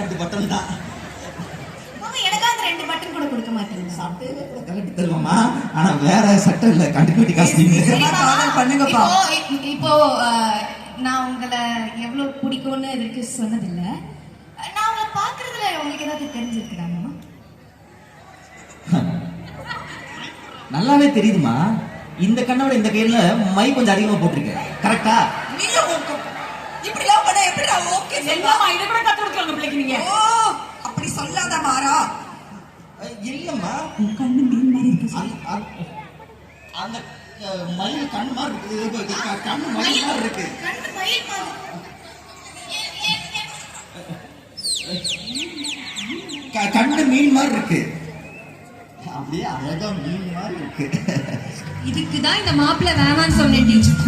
2 button தான். எனக்கா அந்த 2 பட்டன் கூட கொடுக்க மாட்டீங்க. சட்டையில கூட கலட்டி தருவாமா, ஆனா வேற சட்டை இல்ல, கண்டிப்பாட்டி காஸ்டியூம். பண்ணுங்கப்பா. இப்போ நான் உங்களை எவ்வளவு பிடிக்கும்னு இதுக்கு சொன்னதில்லை. நான் உங்களை பாக்குறதுல உங்களுக்கு ஏதாவது தெரிஞ்சிருக்கிறாங்க? நல்லாவே தெரியுதுமா. இந்த கண்ணோட இந்த கையில மை கொஞ்சம் அதிகமா போட்டிருக்கேன். கரெக்டா? நீங்க இப்படி லவ் பண்ண எப்படி ஓகே செல்லம்மா இத கூட கத்து கொடுக்கறங்க பிள்ளைக்கு நீங்க. ஓ அப்படி சொல்லாத மாறா. இல்லம்மா, கண்ணு மீன் மாதிரி இருக்கு. அந்த மயில் கண்ணு மாதிரி இருக்கு. கண்ணு மயில் மாதிரி இருக்கு. கண்ணு மயில் மாதிரி. கண்ணு மீன் மாதிரி இருக்கு. அப்படியே அழகா மீன் மாதிரி இருக்கு. இதுக்கு தான் இந்த மாப்பிள்ளை வேணான்னு சொன்னேன் டீச்சர்.